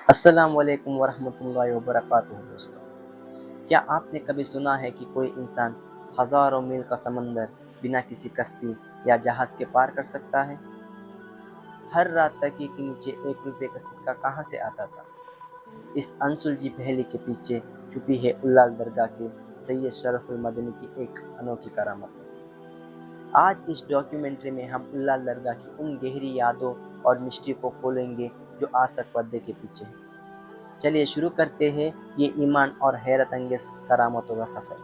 السلام علیکم ورحمۃ اللہ وبرکاتہ دوستوں، کیا آپ نے کبھی سنا ہے کہ کوئی انسان ہزاروں میل کا سمندر بنا کسی کشتی یا جہاز کے پار کر سکتا ہے؟ ہر رات تکی کے نیچے 1 روپے کا سکہ کہاں سے آتا تھا؟ اس انسلجھی پہلی کے پیچھے چھپی ہے الال درگاہ کے سید شرف المدنی کی ایک انوکھی کرامت۔ آج اس ڈاکیومنٹری میں ہم الال درگاہ کی ان گہری یادوں اور مسٹری کو کھولیں گے جو آج تک پردے کے پیچھے ہے۔ چلیے شروع کرتے ہیں یہ ایمان اور حیرت انگیز کرامتوں کا سفر۔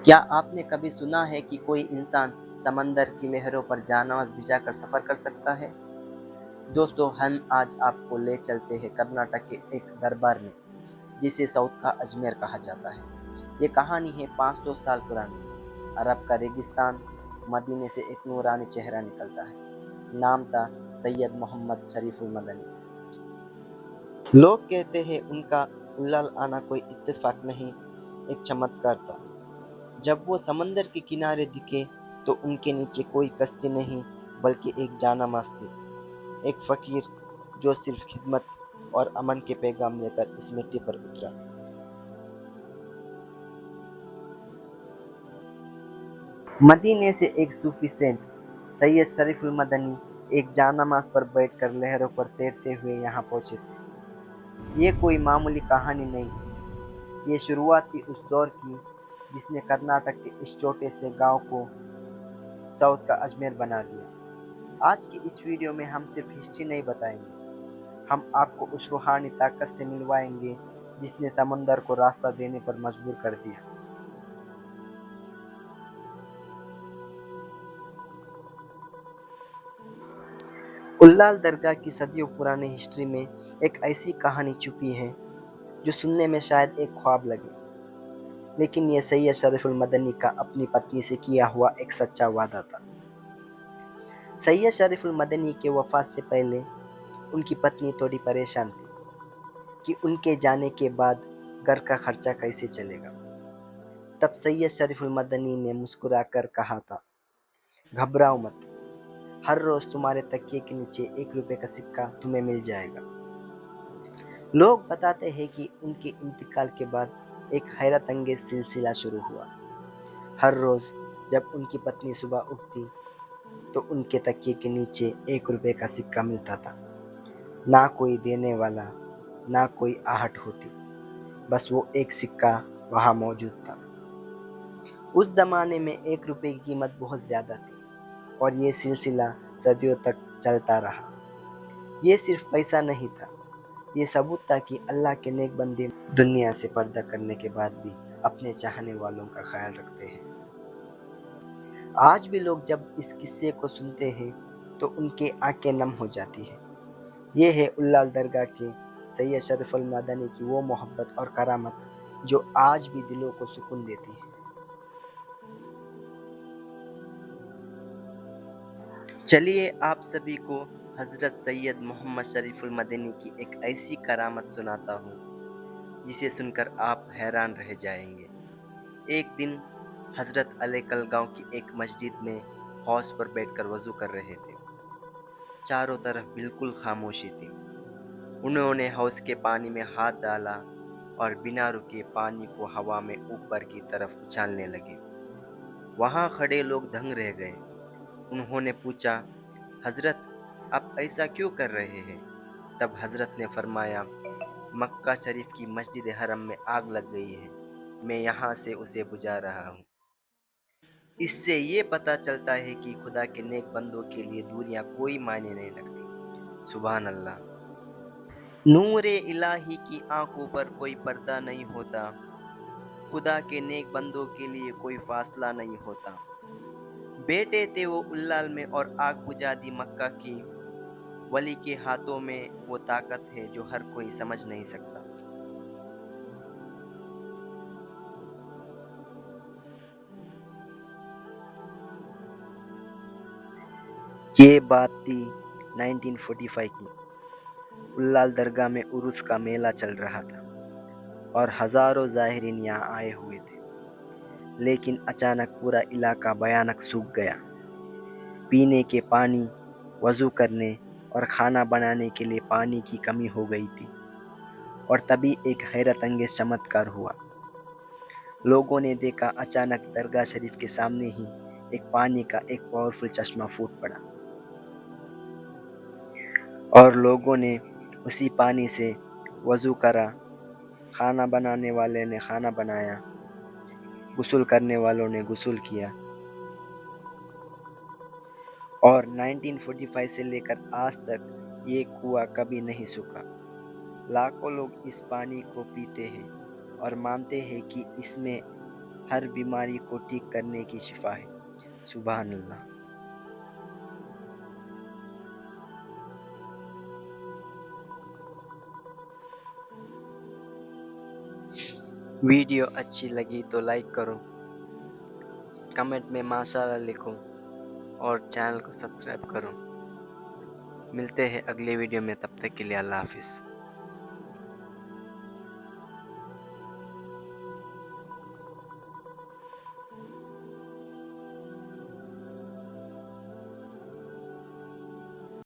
کیا آپ نے کبھی سنا ہے کہ کوئی انسان سمندر کی لہروں پر جانواز بچھا کر سفر کر سکتا ہے؟ دوستو، ہم آج آپ کو لے چلتے ہیں کرناٹک کے ایک دربار میں جسے ساؤتھ کا اجمیر کہا جاتا ہے۔ یہ کہانی ہے 500 سال پرانی۔ عرب کا ریگستان، مدینے سے ایک نورانی چہرہ نکلتا ہے۔ نام تھا سید محمد شریف المدنی۔ لوگ کہتے ہیں ان کا الال آنا کوئی اتفاق نہیں، ایک چمتکار تھا۔ جب وہ سمندر کے کنارے دکھے تو ان کے نیچے کوئی کشتی نہیں بلکہ ایک جانماز تھی، ایک فقیر جو صرف خدمت اور امن کے پیغام لے کر اس مٹی پر اترا۔ مدینے سے ایک صوفی سینٹ سید شریف المدنی ایک جانماز پر بیٹھ کر لہروں پر تیرتے ہوئے یہاں پہنچے تھے۔ یہ کوئی معمولی کہانی نہیں، یہ شروعات تھی اس دور کی جس نے کرناٹک کے اس چھوٹے سے گاؤں کو ساؤتھ کا اجمیر بنا دیا۔ آج کی اس ویڈیو میں ہم صرف ہسٹری نہیں بتائیں گے، ہم آپ کو اس روحانی طاقت سے ملوائیں گے جس نے سمندر کو راستہ دینے پر مجبور کر دیا۔ الال درگاہ کی صدیوں پرانی ہسٹری میں ایک ایسی کہانی چھپی ہے جو سننے میں شاید ایک خواب لگے، لیکن یہ سید شریف المدنی کا اپنی پتنی سے کیا ہوا ایک سچا وعدہ تھا۔ سید شریف المدنی کے وفات سے پہلے ان کی پتنی تھوڑی پریشان تھی کہ ان کے جانے کے بعد گھر کا خرچہ کیسے چلے گا۔ تب سید شریف المدنی نے مسکرا کر کہا تھا، گھبراؤ مت، ہر روز تمہارے تکیے کے نیچے 1 روپے کا سکہ تمہیں مل جائے گا۔ لوگ بتاتے ہیں کہ ان کے انتقال کے بعد ایک حیرت انگیز سلسلہ شروع ہوا۔ ہر روز جب ان کی پتنی صبح اٹھتی تو ان کے تکیے کے نیچے 1 روپے کا سکہ ملتا تھا۔ نہ کوئی دینے والا، نہ کوئی آہٹ ہوتی، بس وہ ایک سکہ وہاں موجود تھا۔ اس زمانے میں 1 روپے کی قیمت بہت زیادہ تھی اور یہ سلسلہ صدیوں تک چلتا رہا۔ یہ صرف پیسہ نہیں تھا، یہ ثبوت تھا کہ اللہ کے نیک بندے دنیا سے پردہ کرنے کے بعد بھی اپنے چاہنے والوں کا خیال رکھتے ہیں۔ آج بھی لوگ جب اس قصے کو سنتے ہیں تو ان کی آنکھیں نم ہو جاتی ہیں۔ یہ ہے الال درگاہ کے سید شریف المدنی کی وہ محبت اور کرامت جو آج بھی دلوں کو سکون دیتی ہے۔ چلیے آپ سبھی کو حضرت سید محمد شریف المدنی کی ایک ایسی کرامت سناتا ہوں جسے سن کر آپ حیران رہ جائیں گے۔ ایک دن حضرت علی کل گاؤں کی ایک مسجد میں حوض پر بیٹھ کر وضو کر رہے تھے۔ چاروں طرف بالکل خاموشی تھی۔ انہوں نے حوض کے پانی میں ہاتھ ڈالا اور بنا رکے پانی کو ہوا میں اوپر کی طرف اچھالنے لگے۔ وہاں کھڑے لوگ دنگ رہ گئے۔ انہوں نے پوچھا، حضرت آپ ایسا کیوں کر رہے ہیں؟ تب حضرت نے فرمایا، مکہ شریف کی مسجد حرم میں آگ لگ گئی ہے، میں یہاں سے اسے بجھا رہا ہوں۔ اس سے یہ پتہ چلتا ہے کہ خدا کے نیک بندوں کے لیے دوریاں کوئی معنی نہیں رکھتی۔ سبحان اللہ۔ نور الہی کی آنکھوں پر کوئی پردہ نہیں ہوتا، خدا کے نیک بندوں کے لیے کوئی فاصلہ نہیں ہوتا۔ بیٹے تھے وہ الال میں اور آگ بجھا دی مکہ کی، ولی کے ہاتھوں میں وہ طاقت ہے جو ہر کوئی سمجھ نہیں سکتا۔ یہ بات تھی 1945 کی۔ الال درگاہ میں عرس کا میلہ چل رہا تھا اور ہزاروں زائرین یہاں آئے ہوئے تھے، لیکن اچانک پورا علاقہ بھیانک سوکھ گیا۔ پینے کے پانی، وضو کرنے اور کھانا بنانے کے لیے پانی کی کمی ہو گئی تھی، اور تبھی ایک حیرت انگیز چمتکار ہوا۔ لوگوں نے دیکھا اچانک درگاہ شریف کے سامنے ہی ایک پانی کا ایک پاورفل چشمہ پھوٹ پڑا، اور لوگوں نے اسی پانی سے وضو کرا، کھانا بنانے والے نے کھانا بنایا، غسل کرنے والوں نے غسل کیا، اور 1945 سے لے کر آج تک یہ کنواں کبھی نہیں سوکھا۔ لاکھوں لوگ اس پانی کو پیتے ہیں اور مانتے ہیں کہ اس میں ہر بیماری کو ٹھیک کرنے کی شفا ہے۔ سبحان اللہ۔ ویڈیو اچھی لگی تو لائک کرو، کمنٹ میں ماشاءاللہ لکھو، اور چینل کو سبسکرائب کرو۔ ملتے ہیں اگلی ویڈیو میں، تب تک کے لیے اللہ حافظ۔